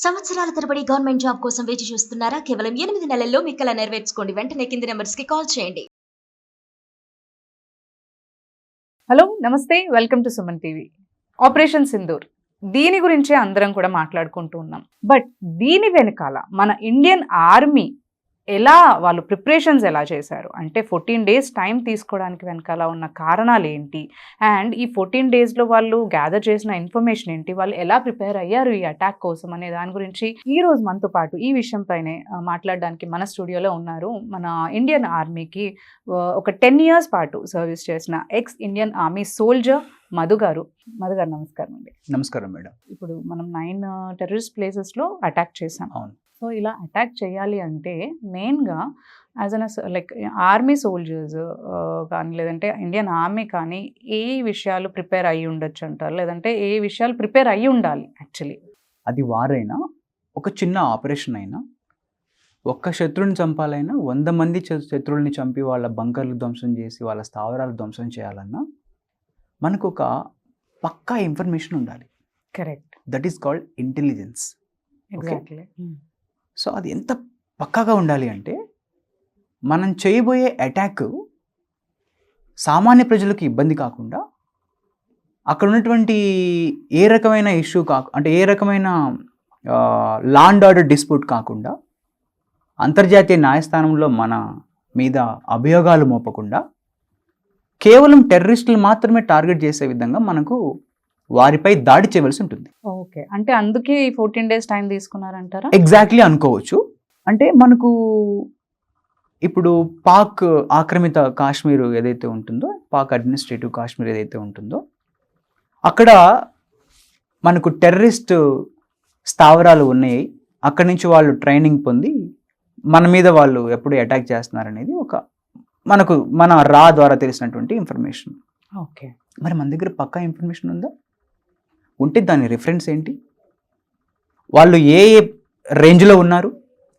సంవత్సరాల తరబడి government job కోసం వేచి చూస్తున్నారా? కేవలం 8 నెలల్లో మీ కల నెరవేర్చుకోండి. వెంటనే కింది నంబర్స్‌కి కాల్ చేయండి. హలో నమస్తే welcome to Suman TV. Operation Sindoor దీని గురించే అందరం కూడా మాట్లాడుకుంటూ ఉన్నాం. బట్ దీని వెనకాల మన ఇండియన్ ఆర్మీ ఎలా వాళ్ళు ప్రిపరేషన్స్ ఎలా చేశారు అంటే 14 days టైం తీసుకోవడానికి వెనకాల ఉన్న కారణాలు ఏంటి, అండ్ ఈ 14 daysలో వాళ్ళు గ్యాదర్ చేసిన ఇన్ఫర్మేషన్ ఏంటి, వాళ్ళు ఎలా ప్రిపేర్ అయ్యారు ఈ అటాక్ కోసం అనే దాని గురించి ఈ రోజు మనతో పాటు ఈ విషయంపైనే మాట్లాడడానికి మన స్టూడియోలో ఉన్నారు. మన ఇండియన్ ఆర్మీకి ఒక 10 years పాటు సర్వీస్ చేసిన X Indian army soldier Madhu గారు. నమస్కారం అండి. నమస్కారం మేడం. ఇప్పుడు మనం 9 టెర్రరిస్ట్ ప్లేసెస్లో అటాక్ చేసాం. అవును. సో ఇలా అటాక్ చేయాలి అంటే మెయిన్గా as an like army soldiers కానీ లేదంటే ఇండియన్ ఆర్మీ కానీ ఏ విషయాలు ప్రిపేర్ అయ్యి ఉండొచ్చు అంటారు, లేదంటే ఏ విషయాలు ప్రిపేర్ అయ్యి ఉండాలి యాక్చువల్లీ? అది వారైనా ఒక చిన్న ఆపరేషన్ అయినా ఒక్క శత్రువుని చంపాలైనా 100 మంది శత్రువుల్ని చంపి వాళ్ళ బంకర్లు ధ్వంసం చేసి వాళ్ళ స్థావరాలు ధ్వంసం చేయాలన్నా మనకు ఒక పక్కా ఇన్ఫర్మేషన్ ఉండాలి. Correct. That is called intelligence. Exactly. So అది ఎంత పక్కాగా ఉండాలి అంటే మనం చేయబోయే అటాక్ సామాన్య ప్రజలకు ఇబ్బంది కాకుండా అక్కడ ఉన్నటువంటి ఏ రకమైన ఇష్యూ అంటే ఏ రకమైన లా అండ్ ఆర్డర్ డిస్ప్యూట్ కాకుండా అంతర్జాతీయ న్యాయస్థానంలో మన మీద అభియోగాలు మోపకుండా కేవలం టెర్రరిస్టులు మాత్రమే టార్గెట్ చేసే విధంగా మనకు వారిపై దాడి చేయవలసి ఉంటుంది. ఓకే, అంటే అందుకే ఈ 14 days టైం తీసుకున్నారంటారా? ఎగ్జాక్ట్లీ అనుకోవచ్చు. అంటే మనకు ఇప్పుడు పాక్ ఆక్రమిత కాశ్మీర్ ఏదైతే ఉంటుందో, పాక్ అడ్మినిస్ట్రేటివ్ కాశ్మీర్ ఏదైతే ఉంటుందో, అక్కడ మనకు టెర్రరిస్ట్ స్థావరాలు ఉన్నాయి. అక్కడి నుంచి వాళ్ళు ట్రైనింగ్ పొంది మన మీద వాళ్ళు ఎప్పుడు అటాక్ చేస్తున్నారనేది ఒక మన రా ద్వారా తెలిసినటువంటి ఇన్ఫర్మేషన్. ఓకే, మరి మన దగ్గర పక్కా ఇన్ఫర్మేషన్ ఉందా? ఉంటే దాని రిఫరెన్స్ ఏంటి? వాళ్ళు ఏ రేంజ్లో ఉన్నారు?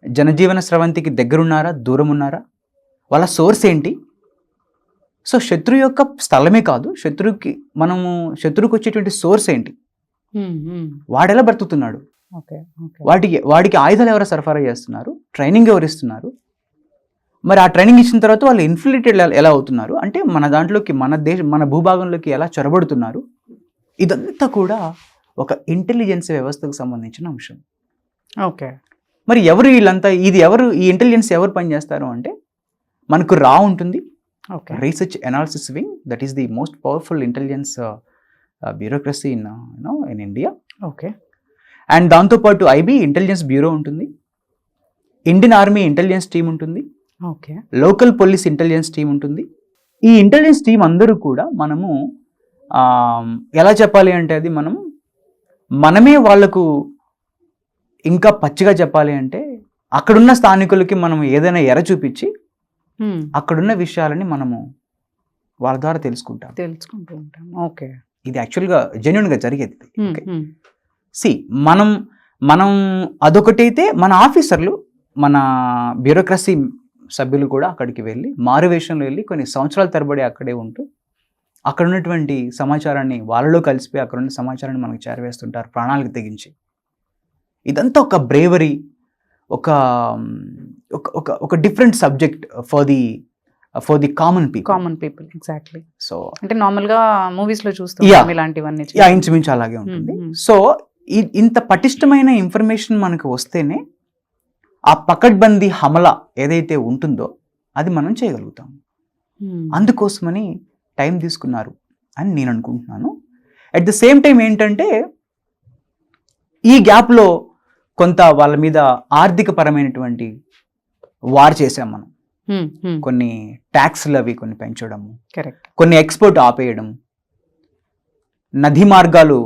జనజీవన స్రవంతికి దగ్గరున్నారా, దూరం ఉన్నారా? వాళ్ళ సోర్స్ ఏంటి? సో శత్రు యొక్క స్థలమే కాదు, శత్రువుకి వచ్చేటువంటి సోర్స్ ఏంటి, వాడెలా బ్రతుకుతున్నాడు, వాడికి ఆయుధాలు ఎవరు సరఫరా చేస్తున్నారు, ట్రైనింగ్ ఎవరు ఇస్తున్నారు, మరి ఆ ట్రైనింగ్ ఇచ్చిన తర్వాత వాళ్ళు ఇన్ఫిల్ట్రేటెడ్ ఎలా అవుతున్నారు, అంటే మన దాంట్లోకి మన భూభాగంలోకి ఎలా చొరబడుతున్నారు, ఇదంతా కూడా ఒక ఇంటెలిజెన్స్ వ్యవస్థకు సంబంధించిన అంశం. ఓకే, మరి ఈ ఇంటెలిజెన్స్ ఎవరు పనిచేస్తారు అంటే మనకు రా ఉంటుంది, research analysis wing, that is the most powerful intelligence bureaucracy in India. Okay, and దాంతోపాటు ఐబీ ఇంటెలిజెన్స్ బ్యూరో ఉంటుంది, ఇండియన్ ఆర్మీ ఇంటెలిజెన్స్ టీం ఉంటుంది, okay, local police intelligence team ఉంటుంది. ఈ ఇంటెలిజెన్స్ టీం అందరూ కూడా మనము ఎలా చెప్పాలి అంటే అది మనమే వాళ్ళకు ఇంకా పచ్చిగా చెప్పాలి అంటే అక్కడున్న స్థానికులకి మనం ఏదైనా ఎర చూపించి అక్కడున్న విషయాలని మనము వాళ్ళ ద్వారా తెలుసుకుంటూ ఉంటాం. ఓకే, ఇది యాక్చువల్గా జెన్యున్గా జరిగేది. మనం అదొకటైతే మన ఆఫీసర్లు, మన బ్యూరోక్రసీ సభ్యులు కూడా అక్కడికి వెళ్ళి మారువేషంలో వెళ్ళి కొన్ని సంవత్సరాల తరబడి అక్కడే ఉంటూ అక్కడ ఉన్నటువంటి సమాచారాన్ని వాళ్ళలో కలిసిపోయి అక్కడ ఉన్న సమాచారాన్ని మనకు చేరవేస్తుంటారు ప్రాణాలకు తెగించి. ఇదంతా ఒక బ్రేవరీ, ఒక different subject for the common people. Exactly. So అంటే నార్మల్గా మూవీస్లో చూస్తాం ఇలాంటివన్నీ. ఇంచుమించు అలాగే ఉంటుంది. సో ఇంత పటిష్టమైన ఇన్ఫర్మేషన్ మనకు వస్తేనే ఆ పకడ్బందీ హమలా ఏదైతే ఉంటుందో అది మనం చేయగలుగుతాం. అందుకోసమని టైం తీసుకున్నారు అని నేను అనుకుంటున్నాను. అట్ ద సేమ్ టైం ఏంటంటే ఈ గ్యాప్లో కొంత వాళ్ళ మీద ఆర్థిక పరమైనటువంటి వార్ చేసాం మనం. కొన్ని ట్యాక్స్లు అవి కొన్ని పెంచడము, కొన్ని ఎక్స్పోర్ట్ ఆపేయడం, నదీ మార్గాలు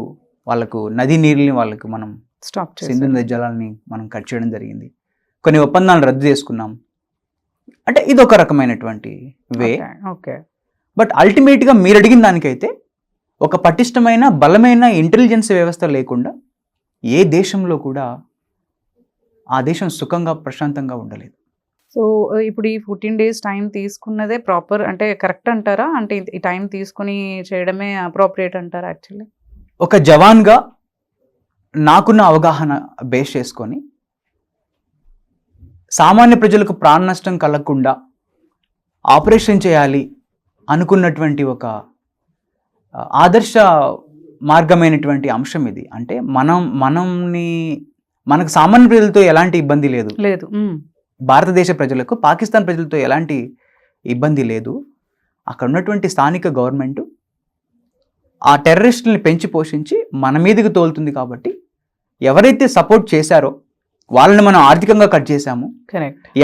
వాళ్ళకు, నదీ నీళ్ళని వాళ్ళకు మనం సింధు నది జలాలని మనం కట్ చేయడం జరిగింది. కొన్ని ఒప్పందాలు రద్దు చేసుకున్నాం. అంటే ఇదొక రకమైనటువంటి వే. బట్ అల్టిమేట్గా మీరు అడిగిన దానికైతే ఒక పటిష్టమైన బలమైన ఇంటెలిజెన్స్ వ్యవస్థ లేకుండా ఏ దేశంలో కూడా ఆ దేశం సుఖంగా ప్రశాంతంగా ఉండలేదు. సో ఇప్పుడు ఈ 14 days టైం తీసుకున్నదే ప్రాపర్ అంటే కరెక్ట్ అంటారా? అంటే ఈ టైం తీసుకుని చేయడమే అప్రోప్రియేట్ అంటారా యాక్చువల్లీ? ఒక జవాన్గా నాకున్న అవగాహన బేస్ చేసుకొని సామాన్య ప్రజలకు ప్రాణ నష్టం కలగకుండా ఆపరేషన్ చేయాలి అనుకున్నటువంటి ఒక ఆదర్శ మార్గమైనటువంటి అంశం ఇది. అంటే మనకు సామాన్య ప్రజలతో ఎలాంటి ఇబ్బంది లేదు, భారతదేశ ప్రజలకు పాకిస్తాన్ ప్రజలతో ఎలాంటి ఇబ్బంది లేదు. అక్కడ ఉన్నటువంటి స్థానిక గవర్నమెంట్ ఆ టెర్రరిస్టుల్ని పెంచి పోషించి మన మీదకి తోలుతుంది. కాబట్టి ఎవరైతే సపోర్ట్ చేశారో వాళ్ళని మనం ఆర్థికంగా కట్ చేశాము,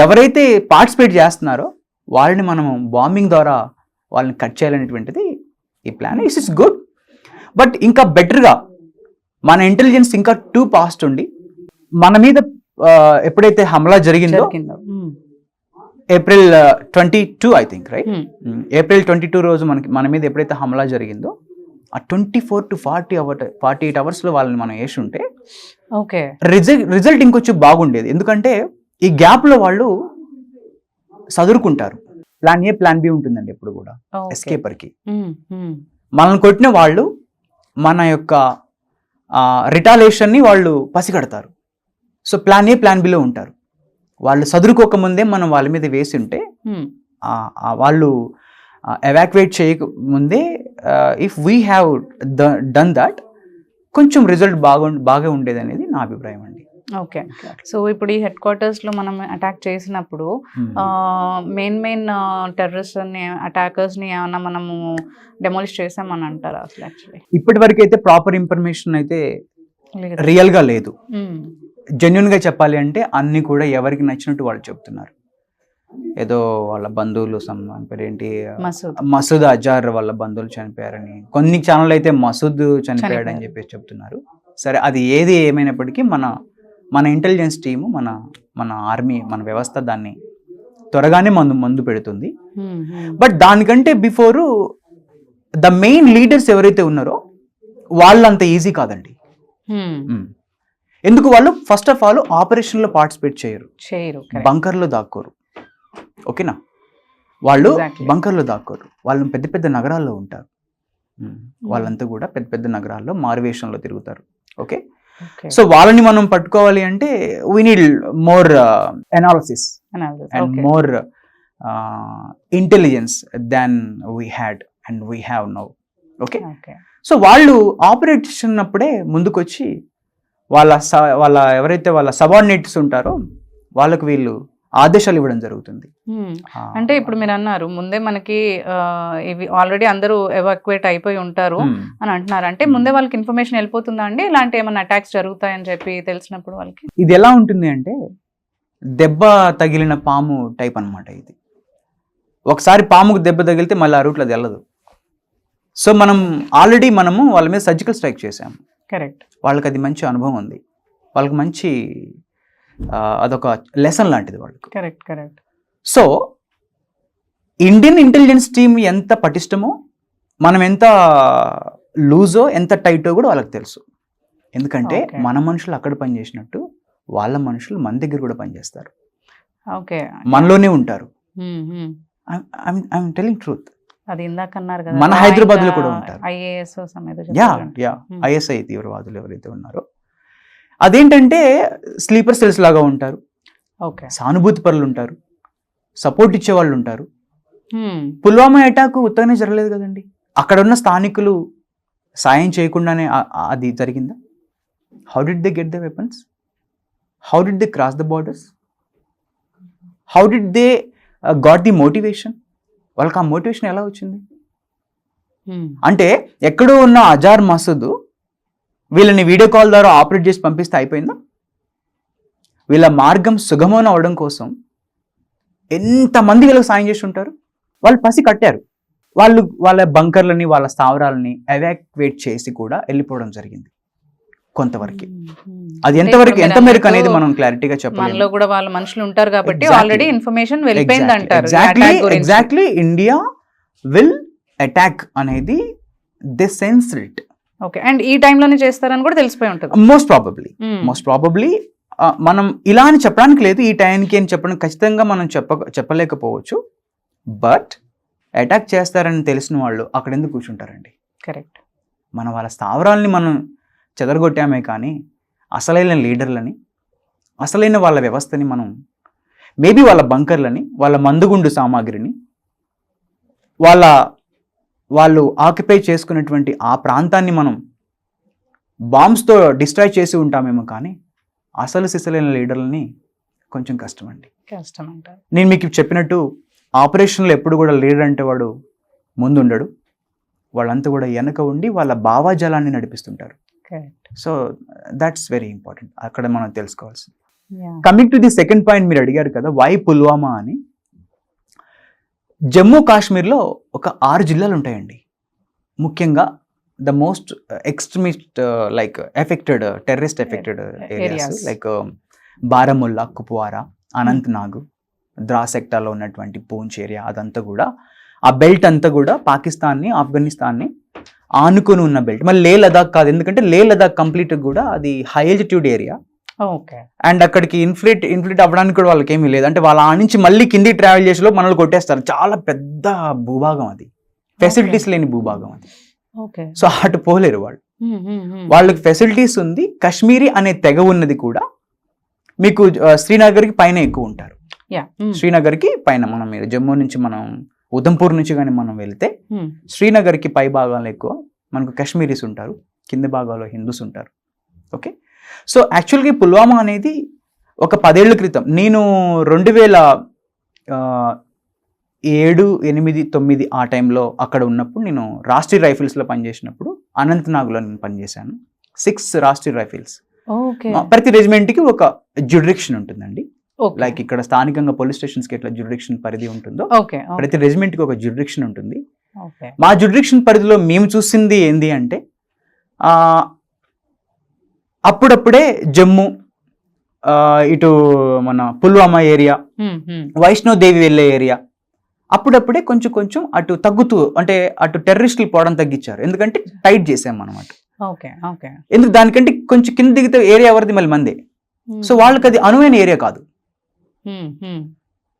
ఎవరైతే పార్టిసిపేట్ చేస్తున్నారో వాళ్ళని మనం బాంబింగ్ ద్వారా వాళ్ళని కట్ చేయాలనేటువంటిది ఈ ప్లాన్. It's good. బట్ ఇంకా బెటర్గా మన ఇంటెలిజెన్స్ ఇంకా టూ పాస్ట్ ఉండి మన మీద ఎప్పుడైతే హమ్లా జరిగిందో April 22 I think right, April 22 రోజు మన మీద ఎప్పుడైతే హమ్లా జరిగిందో ఆ 24 to 48 అవర్స్లో వాళ్ళని మనం వేసి ఉంటే రిజల్ట్ ఇంకొంచెం బాగుండేది. ఎందుకంటే ఈ గ్యాప్లో వాళ్ళు చదువుకుంటారు. ప్లాన్ ఏ ప్లాన్ బి ఉంటుందండి ఎప్పుడు కూడా ఎస్కేపర్కి. మనల్ని కొట్టిన వాళ్ళు మన యొక్క రిటాలియేషన్ని వాళ్ళు పసిగడతారు. So plan A plan below ఉంటారు. వాళ్ళు చదువుకోకముందే మనం వాళ్ళ మీద వేసి ఉంటే వాళ్ళు ఎవాక్యుయేట్ చేయకముందే if we have done that కొంచెం రిజల్ట్ బాగా ఉండేది అనేది నా అభిప్రాయం అండి. ఓకే. సో ఇప్పుడు ఈ హెడ్ క్వార్టర్స్లో మనం అటాక్ చేసినప్పుడు మెయిన్ టెర్రరిస్ట్ని అటాకర్స్ని ఏమన్నా మనము డెమోలిష్ చేసామని అంటారా? అసలు యాక్చువల్లీ ఇప్పటి వరకు అయితే ప్రాపర్ ఇన్ఫర్మేషన్ అయితే రియల్గా లేదు. జెన్యున్గా చెప్పాలి అంటే అన్ని కూడా ఎవరికి నచ్చినట్టు వాళ్ళు చెప్తున్నారు. ఏదో వాళ్ళ బంధువులు పేరేంటి మసూద్ అజార్ వాళ్ళ బంధువులు చనిపోయారని, కొన్ని ఛానల్ అయితే మసూద్ చనిపోయాడని చెప్పేసి చెప్తున్నారు. సరే, అది ఏది ఏమైనప్పటికీ మన ఇంటెలిజెన్స్ టీము మన ఆర్మీ మన వ్యవస్థ దాన్ని త్వరగానే మందు పెడుతుంది. బట్ దానికంటే బిఫోరు ద మెయిన్ లీడర్స్ ఎవరైతే ఉన్నారో వాళ్ళు అంత ఈజీ కాదండి. ఎందుకు? వాళ్ళు ఫస్ట్ ఆఫ్ ఆల్ ఆపరేషన్లో పార్టిసిపేట్ చేయరు, బంకర్లో దాక్కోరు. ఓకేనా? వాళ్ళు బంకర్లో దాక్కోరు. వాళ్ళు పెద్ద పెద్ద నగరాల్లో ఉంటారు. వాళ్ళంతా కూడా పెద్ద పెద్ద నగరాల్లో మారువేషంలో తిరుగుతారు. ఓకే. సో వాళ్ళని మనం పట్టుకోవాలి అంటే we need more analysis and more intelligence than we had and we have now. Okay. So వాళ్ళు ఆపరేషన్ అప్పుడే ముందుకొచ్చి వాళ్ళ ఎవరైతే వాళ్ళ సబార్డినేట్స్ ఉంటారో వాళ్ళకు వీళ్ళు ఆదేశాలు ఇవ్వడం జరుగుతుంది. అంటే ఇప్పుడు మీరు అన్నారు ముందే మనకి ఇవి ఆల్రెడీ అందరూ ఎవాక్యుయేట్ అయిపోయి ఉంటారు అని అంటున్నారు. అంటే ముందే వాళ్ళకి ఇన్ఫర్మేషన్ వెళ్ళిపోతుందా అండి ఇలాంటి ఏమైనా అటాక్స్ జరుగుతాయని చెప్పి తెలిసినప్పుడు వాళ్ళకి? ఇది ఎలా ఉంటుంది అంటే దెబ్బ తగిలిన పాము టైప్ అనమాట. ఇది ఒకసారి పాముకు దెబ్బ తగిలితే మళ్ళీ ఆ రూట్లో అది వెళ్ళదు. సో మనము వాళ్ళ మీద సర్జికల్ స్ట్రైక్ చేసాము. కరెక్ట్. వాళ్ళకి అది మంచి అనుభవం ఉంది. వాళ్ళకి మంచి అదొక లెసన్ లాంటిది వాళ్ళకి. Correct. So Indian intelligence team ఎంత పటిష్టమో, మనం ఎంత లూజో ఎంత టైటో కూడా వాళ్ళకి తెలుసు. ఎందుకంటే మన మనుషులు అక్కడ పనిచేసినట్టు వాళ్ళ మనుషులు మన దగ్గర కూడా పనిచేస్తారు. ఓకే, మనలోనే ఉంటారు. I'm telling truth. అది ఇందాక అన్నారు కదా, మన హైదరాబాద్ లో కూడా ఉంటారు. ఐఎస్ఐ తీవ్రవాదులు ఎవరైతే ఉన్నారో అదేంటంటే స్లీపర్ సెల్స్ లాగా ఉంటారు. సానుభూతి పరులు ఉంటారు, సపోర్ట్ ఇచ్చే వాళ్ళు ఉంటారు. పుల్వామా అటాక్ ఉత్తగానే జరగలేదు కదండి. అక్కడ ఉన్న స్థానికులు సాయం చేయకుండానే అది జరిగిందా? How did they get the weapons? How did they cross the borders? How did they got the motivation? వాళ్ళకి ఆ మోటివేషన్ ఎలా వచ్చింది? అంటే ఎక్కడో ఉన్న అజార్ మసూద్ వీళ్ళని వీడియో కాల్ ద్వారా ఆపరేట్ చేసి పంపిస్తే అయిపోయిందా? వీళ్ళ మార్గం సుగమం అవడం కోసం ఎంతమంది వీళ్ళకి సాయం చేసి ఉంటారు. వాళ్ళు పసి కట్టారు. వాళ్ళ బంకర్లని వాళ్ళ స్థావరాలని ఎవాక్యుయేట్ చేసి కూడా వెళ్ళిపోవడం జరిగింది కొంతవరకు. అది ఎంత మేరకు అనేది మనం క్లారిటీగా చెప్పాలి. కూడా వాళ్ళ మనుషులు ఉంటారు కాబట్టి ఆల్రెడీ ఇన్ఫర్మేషన్ వెళ్ళిపోయింది అంటారు. ఎగ్జాక్ట్లీ ఇండియా విల్ అటాక్ అనేది they sensed it. Okay. And ఈ టైంలోనే చేస్తారని కూడా తెలిసిపోయి ఉంటుంది. మోస్ట్ ప్రాబబ్లీ మనం ఇలా అని చెప్పడానికి లేదు, ఈ టైంకి అని చెప్పడం ఖచ్చితంగా మనం చెప్పలేకపోవచ్చు. బట్ అటాక్ చేస్తారని తెలిసిన వాళ్ళు అక్కడ ఎందుకు కూర్చుంటారండి? కరెక్ట్. వాళ్ళ స్థావరాలని మనం చెదరగొట్టామే కానీ అసలైన లీడర్లని, అసలైన వాళ్ళ వ్యవస్థని మనం మేబీ వాళ్ళ బంకర్లని, వాళ్ళ మందుగుండు సామాగ్రిని, వాళ్ళు ఆక్యుపై చేసుకున్నటువంటి ఆ ప్రాంతాన్ని మనం బాంబ్స్తో డిస్ట్రాయ్ చేసి ఉంటామేమో, కానీ అసలు సిసలైన లీడర్లని కొంచెం కష్టం అండి. కష్టం అంటారు. నేను మీకు చెప్పినట్టు ఆపరేషన్లో ఎప్పుడు కూడా లీడర్ అంటే వాడు ముందుండడు, వాళ్ళంతా కూడా వెనక ఉండి వాళ్ళ భావాజాలాన్ని నడిపిస్తుంటారు. సో దట్స్ వెరీ ఇంపార్టెంట్, అక్కడ మనం తెలుసుకోవాల్సింది. Coming to the second point, మీరు అడిగారు కదా వై పుల్వామా అని. జమ్మూ కాశ్మీర్లో ఒక 6 జిల్లాలు ఉంటాయండి. ముఖ్యంగా the most extremist like affected, terrorist affected areas like Baramulla, Kupwara, Anantnag, Dras సెక్టార్లో ఉన్నటువంటి పూంచ్ ఏరియా, అదంతా కూడా ఆ బెల్ట్ అంతా కూడా పాకిస్తాన్ని, ఆఫ్ఘనిస్తాన్ని ఆనుకొని ఉన్న బెల్ట్. మళ్ళీ లే లదాఖ్ కాదు, ఎందుకంటే లే లదాఖ్ కంప్లీట్ కూడా అది high altitude area. Okay. And అక్కడికి ఇన్ఫ్లేట్ అవ్వడానికి కూడా వాళ్ళకి ఏమీ లేదు. అంటే వాళ్ళ ఆ నుంచి మళ్ళీ కిందికి ట్రావెల్ చేసేలో మనల్ని కొట్టేస్తారు. చాలా పెద్ద భూభాగం అది, ఫెసిలిటీస్ లేని భూభాగం అది. సో అటు పోలేరు వాళ్ళు. వాళ్ళకి ఫెసిలిటీస్ ఉంది. కాశ్మీరీ అనే తెగ ఉన్నది కూడా మీకు శ్రీనగర్కి పైన ఎక్కువ ఉంటారు. శ్రీనగర్కి పైన, మనం మీరు జమ్మూ నుంచి మనం ఉధంపూర్ నుంచి కానీ మనం వెళ్తే శ్రీనగర్కి పై భాగాల్లో ఎక్కువ మనకు కాశ్మీరీస్ ఉంటారు, కింద భాగాల్లో హిందూస్ ఉంటారు. ఓకే. సో యాక్చువల్గా పుల్వామా అనేది ఒక 10 ఏళ్ల క్రితం, నేను 2007, 8, 9 ఆ టైంలో అక్కడ ఉన్నప్పుడు, నేను రాష్ట్రీయ రైఫిల్స్లో పనిచేసినప్పుడు అనంతనాగ్లో నేను పనిచేశాను. 6 రాష్ట్రీయ రైఫిల్స్. ప్రతి రెజిమెంట్కి ఒక జ్యుడిక్షన్ ఉంటుందండి. లైక్ ఇక్కడ స్థానికంగా పోలీస్ స్టేషన్స్కి ఎట్లా జ్యుడిక్షన్ పరిధి ఉంటుందో, ప్రతి రెజిమెంట్కి ఒక జ్యుడిక్షన్ ఉంటుంది. మా జ్యుడిక్షన్ పరిధిలో మేము చూసింది ఏంది అంటే, అప్పుడప్పుడే జమ్మూ, ఇటు మన పుల్వామా ఏరియా, వైష్ణోదేవి వెళ్ళే ఏరియా అప్పుడప్పుడే కొంచెం అటు తగ్గుతూ, అంటే అటు టెర్రరిస్టులు పోవడం తగ్గించారు. ఎందుకంటే టైట్ చేసాం అనమాట. ఎందుకు, దానికంటే కొంచెం కింద దిగితే ఏరియా ఎవరిది మళ్ళీ మందే. సో వాళ్ళకి అది అనువైన ఏరియా కాదు.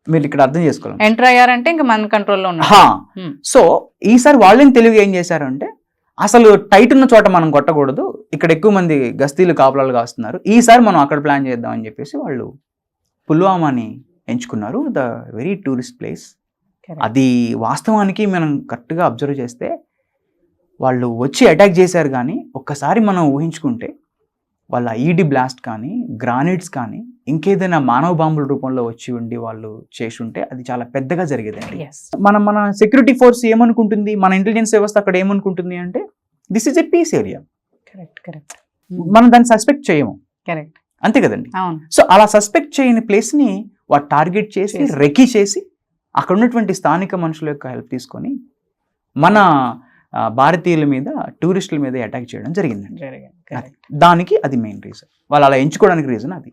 మీరు ఇక్కడ అర్థం చేసుకోవాలి. ఎంటర్ అయ్యారంటే ఇంకా మన కంట్రోల్లో ఉన్నారు. సో ఈసారి వాళ్ళని తెలివిగా ఏం చేశారు అంటే, అసలు టైట్ ఉన్న చోట మనం కొట్టకూడదు, ఇక్కడ ఎక్కువ మంది గస్తీలు కాపులాలు కాస్తున్నారు, ఈసారి మనం అక్కడ ప్లాన్ చేద్దాం అని చెప్పేసి వాళ్ళు పుల్వామాని ఎంచుకున్నారు. The very tourist place. అది వాస్తవానికి మనం కరెక్ట్గా అబ్జర్వ్ చేస్తే వాళ్ళు వచ్చి అటాక్ చేశారు, కానీ ఒక్కసారి మనం ఊహించుకుంటే వాళ్ళ ఐఈడి బ్లాస్ట్ కానీ, గ్రానైట్స్ కానీ, ఇంకేదైనా మానవ బాంబుల రూపంలో వచ్చి ఉండి వాళ్ళు చేసి ఉంటే అది చాలా పెద్దగా జరిగేదండి. మన సెక్యూరిటీ ఫోర్స్ ఏమనుకుంటుంది, మన ఇంటెలిజెన్స్ వ్యవస్థ అక్కడ ఏమనుకుంటుంది అంటే, this is a peace area, మనం దాన్ని సస్పెక్ట్ చేయము. అంతే కదండి. సో అలా సస్పెక్ట్ చేయని ప్లేస్ని వాడు టార్గెట్ చేసి రెకీ చేసి అక్కడ ఉన్నటువంటి స్థానిక మనుషుల యొక్క హెల్ప్ తీసుకొని మన భారతీయుల మీద, టూరిస్టుల మీద అటాక్ చేయడం జరిగిందండి. దానికి అది మెయిన్ రీజన్, వాళ్ళు అలా ఎంచుకోవడానికి రీజన్ అది.